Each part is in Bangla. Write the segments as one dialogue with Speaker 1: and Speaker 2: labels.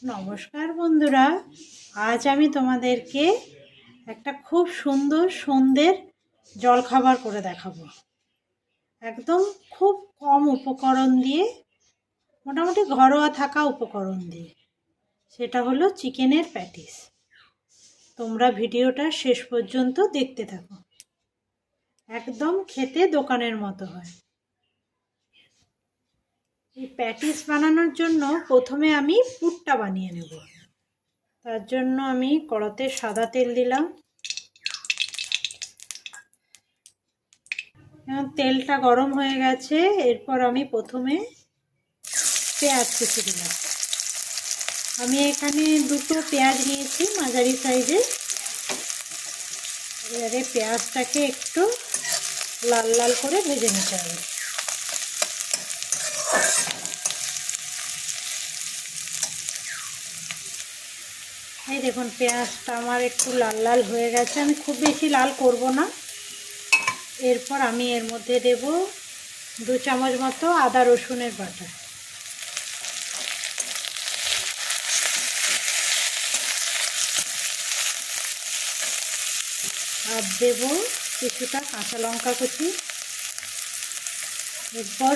Speaker 1: নমস্কার বন্ধুরা, আজ আমি তোমাদেরকে একটা খুব সুন্দর সন্ধ্যের জলখাবার করে দেখাবো। একদম খুব কম উপকরণ দিয়ে, মোটামুটি ঘরোয়া থাকা উপকরণ দিয়ে। সেটা হলো চিকেনের প্যাটিস। তোমরা ভিডিওটা শেষ পর্যন্ত দেখতে থাকো। একদম খেতে দোকানের মতো হয়। এই প্যাটিস বানানোর জন্য প্রথমে আমি পুরটা বানিয়ে নেব। তার জন্য আমি কড়াতে সাদা তেল দিলাম। তেলটা গরম হয়ে গেছে। এরপর আমি প্রথমে পেঁয়াজ কুচি দিলাম। আমি এখানে দুটো পেঁয়াজ নিয়েছি মাঝারি সাইজের। এবারে পেঁয়াজটাকে একটু লাল লাল করে ভেজে নিতে হবে। এই দেখুন, পেঁয়াজটা আমার একটু লাল লাল হয়ে গেছে। আমি খুব বেশি লাল করব না। এরপর আমি এর মধ্যে দেব 2 চামচ মতো আদা রসুনের বাটা। আর দেব কিছুটা কাঁচা লঙ্কা কুচি। এরপর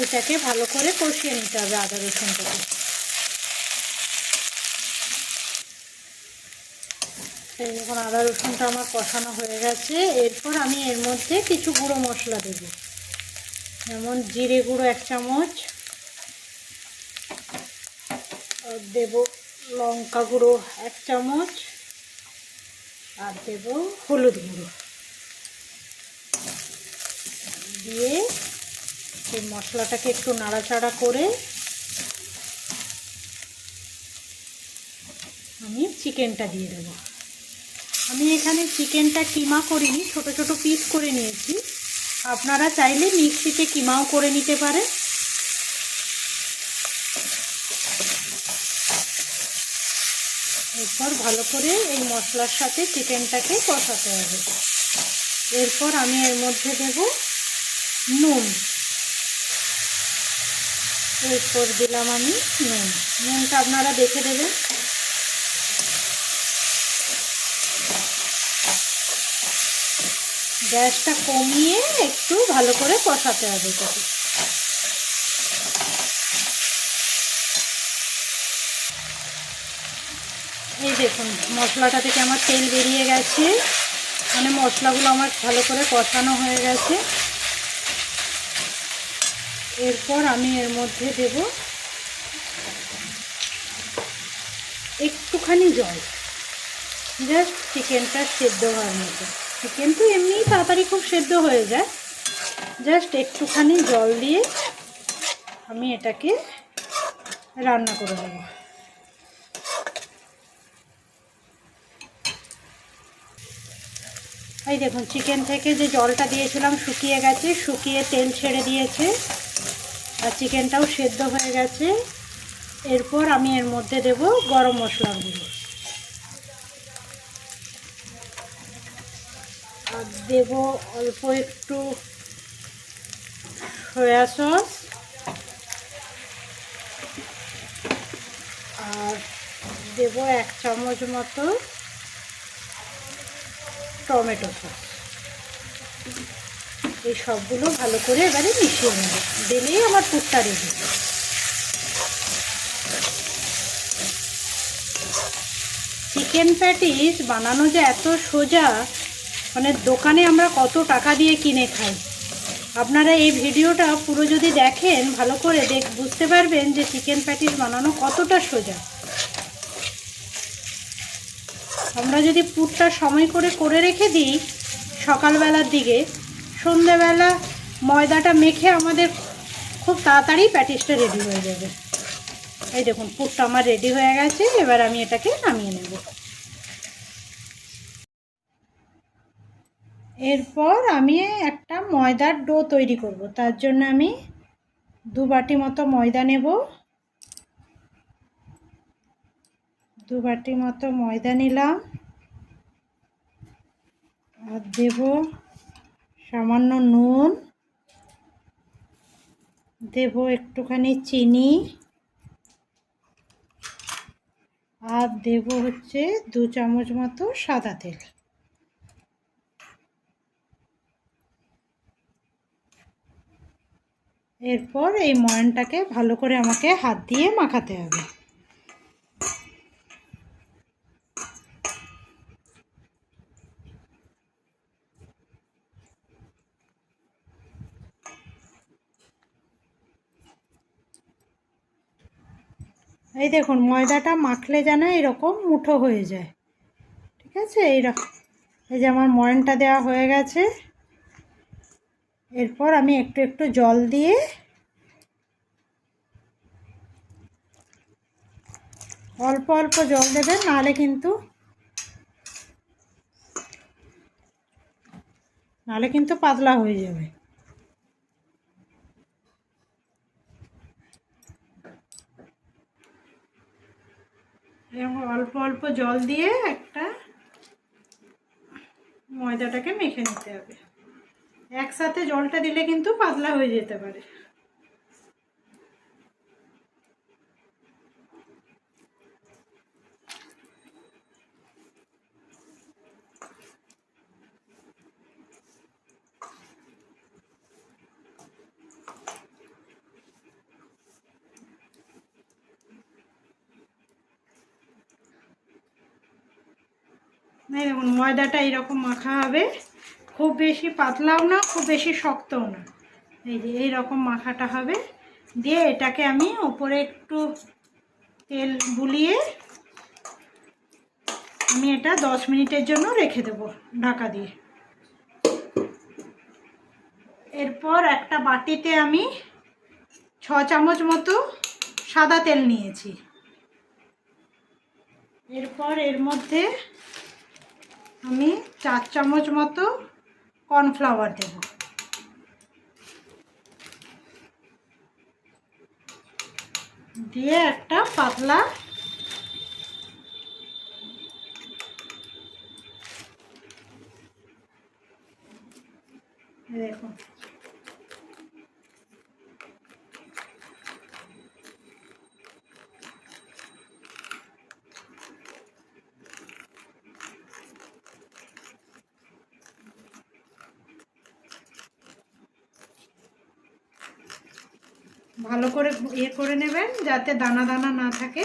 Speaker 1: এটাকে ভালো করে কষিয়ে নিতে হবে আদা রসুনটাকে। এখন আদা রসুনটা আমার কষানো হয়ে গেছে। এরপর আমি এর মধ্যে কিছু গুঁড়ো মশলা দেব, যেমন জিরে গুঁড়ো 1 চামচ, দেব লঙ্কা গুঁড়ো 1 চামচ, আর দেব হলুদ গুঁড়ো। দিয়ে এই মশলাটাকে একটু নাড়াচাড়া করে আমি চিকেনটা দিয়ে দেব। আমি এখানে চিকেনটা কিমা করিনি, ছোট ছোট পিস করে নিয়েছি। আপনারা চাইলে মিক্সিতে কিমাও করে নিতে পারেন। এরপর ভালো করে এই মশলার সাথে চিকেনটাকে কষাতে হবে। এরপর আমি এর মধ্যে দেব নুন। এরপর দিলাম আমি নুনটা আপনারা দেখে দেবেন। গ্যাসটা কমিয়ে একটু ভালো করে কষাতে হবে এটাকে। এই দেখুন, মশলাটা থেকে আমার তেল বেরিয়ে গেছে, মানে মশলাগুলো আমার ভালো করে কষানো হয়ে গেছে। এরপর আমি এর মধ্যে দেব একটুখানি জল, জাস্ট চিকেনটা সেদ্ধ হওয়ার মতো। চিকেন তো এমনিই তাড়াতাড়ি খুব সেদ্ধ হয়ে যায়। জাস্ট একটুখানি জল দিয়ে আমি এটাকে রান্না করে দেব। এই দেখুন, চিকেন থেকে যে জলটা দিয়েছিলাম শুকিয়ে গেছে, শুকিয়ে তেল ছেড়ে দিয়েছে, আর চিকেনটাও সেদ্ধ হয়ে গেছে। এরপর আমি এর মধ্যে দেব গরম মশলার গুঁড়ো, আর দেব অল্প একটু সয়া সস, আর দেব 1 চামচ মতো টমেটো সস। এই সবগুলো ভালো করে এবারে মিশিয়ে নেব। দিলেই আমার পুরটা রেডি। চিকেন প্যাটিস বানানো যে এত সোজা, মানে দোকানে আমরা কত টাকা দিয়ে কিনে খাই। আপনারা এই ভিডিওটা পুরো যদি দেখেন ভালো করে বুঝতে পারবেন যে চিকেন প্যাটিস বানানো কতটা সোজা। আমরা যদি পুরটা সময় করে রেখে দিই সকালবেলার দিকে, সন্ধ্যেবেলা ময়দাটা মেখে আমাদের খুব তাড়াতাড়ি প্যাটিসটা রেডি হয়ে যাবে। এই দেখুন, পুরটা আমার রেডি হয়ে গেছে। এবার আমি এটাকে নামিয়ে নেব। এরপর আমি একটা ময়দার ডো তৈরি করব। তার জন্য আমি 2 বাটি মতো ময়দা নেব। 2 বাটি মতো ময়দা নিলাম, আর দেব সামান্য নুন, দেব একটুখানি চিনি, আর দেব হচ্ছে 2 চামচ মতো সাদা তেল। এরপর এই ময়ানটাকে ভালো করে আমাকে হাত দিয়ে মাখাতে হবে। এই দেখুন ময়দাটা মাখলে যেন এরকম মুঠো হয়ে যায়, ঠিক আছে? এইরকম। এই যে আমার ময়ানটা দেওয়া হয়ে গেছে। এরপর আমি একটু একটু জল দিয়ে অল্প অল্প জল দেবেন, নাহলে কিন্তু পাতলা হয়ে যাবে। এরকম অল্প অল্প জল দিয়ে একটা ময়দাটাকে মেখে নিতে হবে। একসাথে জলটা দিলে কিন্তু পাতলা হয়ে যেতে পারে। দেখুন ময়দাটা এইরকম মাখা হবে, খুব বেশি পাতলাও না, খুব বেশি শক্তও না। এই যে এইরকম মাখাটা হবে। দিয়ে এটাকে আমি উপরে একটু তেল বুলিয়ে আমি এটা 10 মিনিটের জন্য রেখে দেব ঢাকা দিয়ে। এরপর একটা বাটিতে আমি 6 চামচ মতো সাদা তেল নিয়েছি। এরপর এর মধ্যে আমি 4 চামচ মতো কর্নফ্লাওয়ার দেব। দিয়ে একটা পাতলা দেখুন ভালো করে করে নেবেন যাতে দানা দানা না থাকে।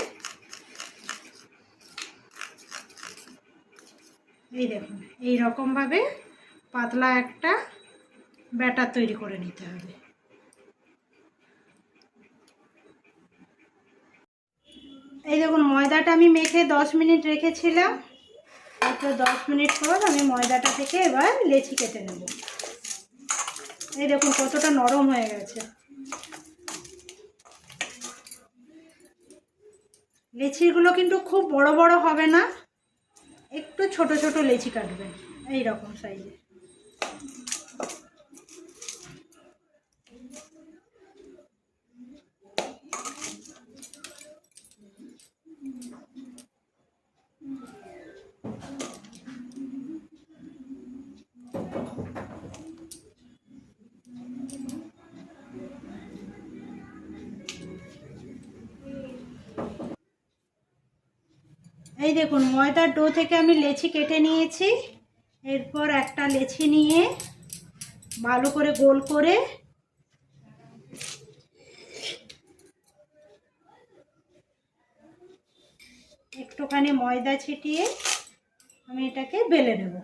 Speaker 1: এই দেখুন এই রকমভাবে পাতলা একটা ব্যাটার তৈরি করে নিতে হবে। এই দেখুন ময়দাটা আমি মেখে 10 মিনিট রেখেছিলাম। তারপর 10 মিনিট পর আমি ময়দাটা থেকে এবার লেচি কেটে নেব। এই দেখুন কতটা নরম হয়ে গেছে। লেচিগুলো কিন্তু খুব বড় বড় হবে না, একটু ছোট ছোট লেচি কাটবেন এই রকম সাইজে। এই দেখুন ময়দার ডো থেকে আমি লেচি কেটে নিয়েছি। এরপর একটা লেচি নিয়ে ভালো করে গোল করে একটুখানি ময়দা ছিটিয়ে আমি এটাকে বেলে নেব।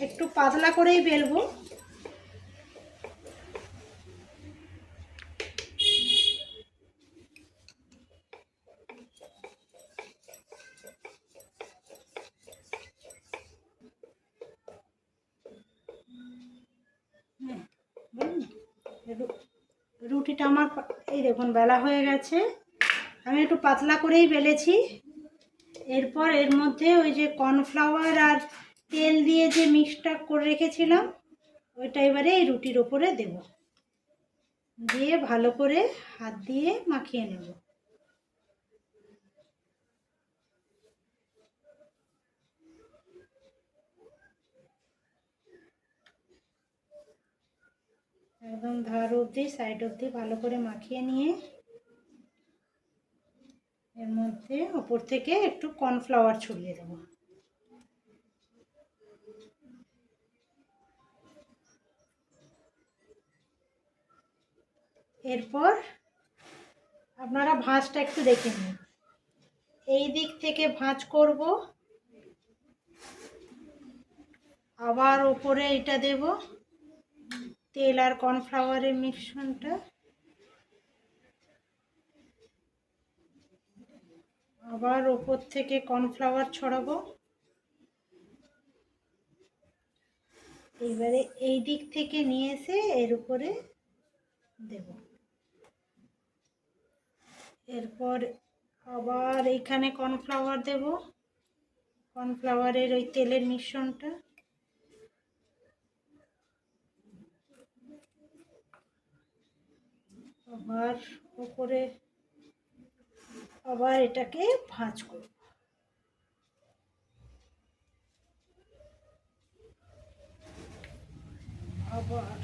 Speaker 1: একটু পাতলা করেই বেলবো। রুটিটা আমার এই দেখুন বেলা হয়ে গেছে। আমি একটু পাতলা করেই বেলেছি। এরপর এর মধ্যে ওই যে কর্নফ্লাওয়ার আর তেল দিয়ে যে মিক্সটা করে রেখেছিলাম ওইটা এবারে এই রুটির ওপরে দেব, দিয়ে ভালো করে হাত দিয়ে মাখিয়ে নেব। একদম ধার অবধি সাইড অবধি ভালো করে মাখিয়ে নিয়ে এর মধ্যে ওপর থেকে একটু কর্নফ্লাওয়ার ছড়িয়ে দেবো। এরপর আপনারা ভাঁজটা একটু দেখে নিন, এই দিক থেকে ভাঁজ করব, আবার ওপরে এটা দেব তেল আর কর্নফ্লাওয়ারের মিশ্রণটা, আবার ওপর থেকে কর্নফ্লাওয়ার ছড়াবো। এইবারে এই দিক থেকে নিয়ে এসে এর উপরে দেব। এরপর আবার এইখানে কর্নফ্লাওয়ার দেব, কর্নফ্লাওয়ারের ওই তেলের মিশ্রণটা, আবার উপরে আবার এটাকে ভাঁজ করব। আবার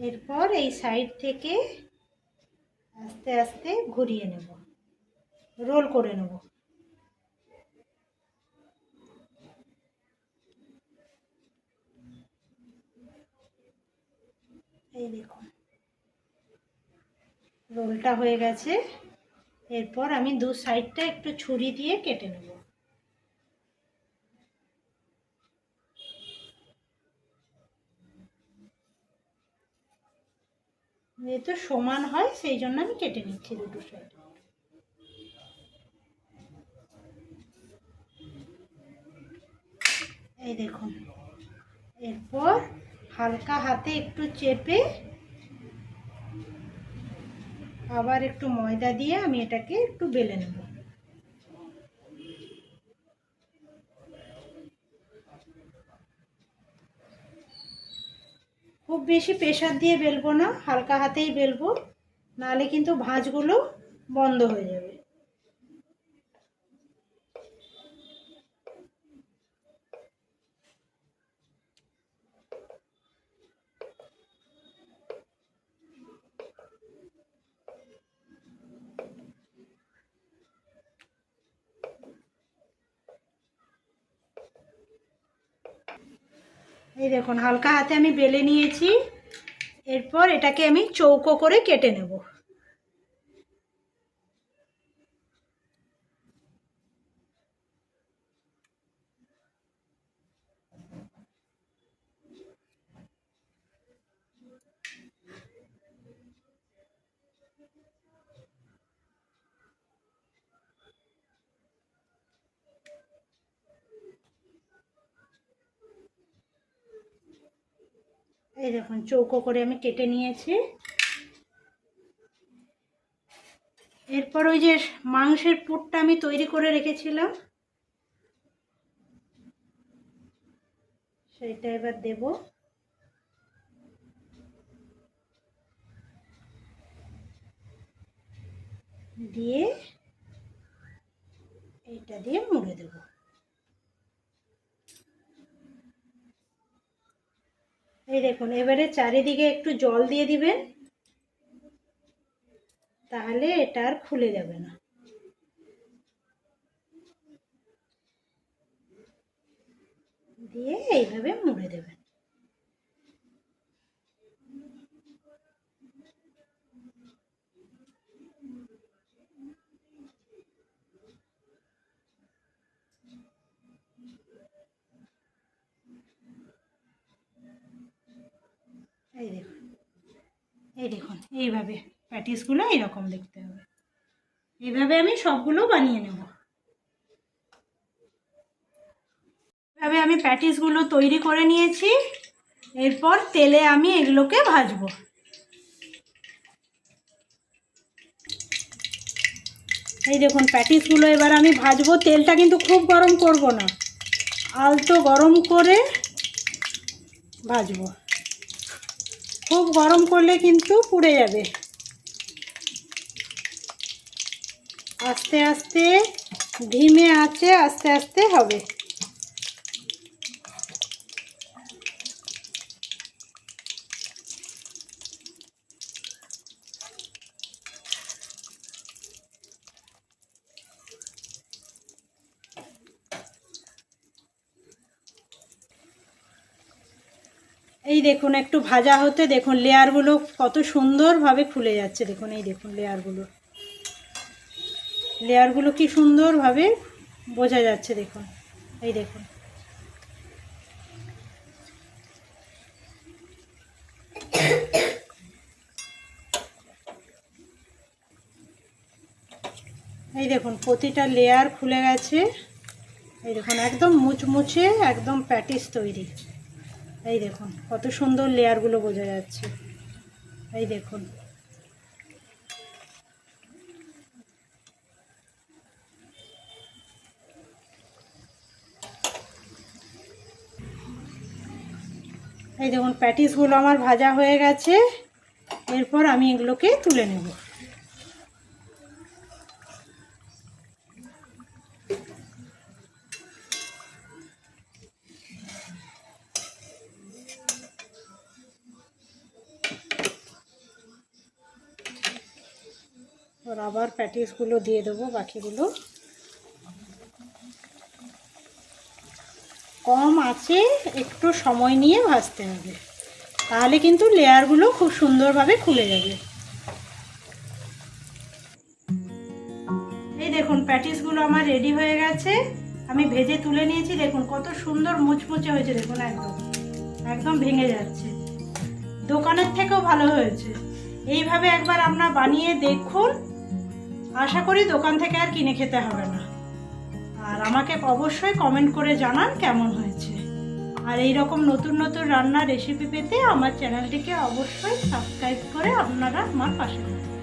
Speaker 1: এরপর এই সাইড থেকে আস্তে আস্তে ঘুরিয়ে নেব, রোল করে নেব। এই দেখুন রোলটা হয়ে গেছে। এরপর আমি দু সাইডটা একটু ছুরি দিয়ে কেটে নেব। যেহেতু সমান হয় সেই জন্য আমি কেটে নিচ্ছি দুটো সাইড। এই দেখুন, এরপর হালকা হাতে একটু চেপে আবার একটু ময়দা দিয়ে আমি এটাকে একটু বেলে নেব। খুব বেশি প্রেসার দিয়ে বেলবো না, হালকা হাতেই বেলবো, নাহলে কিন্তু ভাঁজগুলো বন্ধ হয়ে যাবে। এই দেখুন হালকা হাতে আমি বেলে নিয়েছি। এরপর এটাকে আমি চৌকো করে কেটে নেব। এই দেখুন চৌকো করে আমি কেটে নিয়েছি। এরপর ওই যে মাংসের পুরটা আমি তৈরি করে রেখেছিলাম সেটা এবার দেব। দিয়ে এটা দিয়ে মুড়ে দেব। এই দেখুন এবারে চারিদিকে একটু জল দিয়ে দিবেন, তাহলে এটা আর খুলে যাবে না। দিয়ে এইভাবে মুড়ে দেবেন। এই দেখুন, এই দেখুন এইভাবে প্যাটিসগুলো এইরকম দেখতে হবে। এইভাবে আমি সবগুলো বানিয়ে নেব। এইভাবে আমি প্যাটিসগুলো তৈরি করে নিয়েছি। এরপর তেলে আমি এগুলোকে ভাজবো। এই দেখুন প্যাটিসগুলো এবার আমি ভাজবো। তেলটা কিন্তু খুব গরম করব না, আলতো গরম করে ভাজবো। খুব গরম করলে কিন্তু পুড়ে যাবে। আস্তে আস্তে ধিমে আঁচে আস্তে আস্তে হবে। এই দেখুন একটু ভাজা হতে দেখুন লেয়ারগুলো কত সুন্দরভাবে খুলে যাচ্ছে। দেখুন এই দেখুন লেয়ারগুলো কি সুন্দরভাবে বোঝা যাচ্ছে। দেখুন এই দেখুন। এই দেখুন প্রতিটা লেয়ার খুলে গেছে। এই দেখুন একদম মুচমুচে একদম প্যাটিস তৈরি। এই দেখুন কত সুন্দর লেয়ারগুলো বোঝা যাচ্ছে। এই দেখুন এই দেখুন প্যাটিসগুলো আমার ভাজা হয়ে গেছে। এরপর আমি এগুলোকে তুলে নেব। और আবার প্যাটিসগুলো দিয়ে দেবো বাকিগুলো। কম আঁচে একটু সময় নিয়ে ভাজতে হবে, তাহলে কিন্তু লেয়ারগুলো খুব সুন্দরভাবে খুলে যাবে। এই দেখুন প্যাটিসগুলো আমার রেডি হয়ে গেছে। আমি ভেজে তুলে নিয়েছি। দেখুন কত সুন্দর মুচমুচে হয়েছে। দেখুন একদম একদম ভেঙে যাচ্ছে। দোকানের থেকেও ভালো হয়েছে। এইভাবে একবার আপনারা বানিয়ে দেখুন। আশা করি দোকান থেকে আর কিনে খেতে হবে না। আর আমাকে অবশ্যই কমেন্ট করে জানান কেমন হয়েছে। আর এই রকম নতুন নতুন রান্নার রেসিপি পেতে আমার চ্যানেলটিকে অবশ্যই সাবস্ক্রাইব করে আপনারা আমার পাশে থাকুন।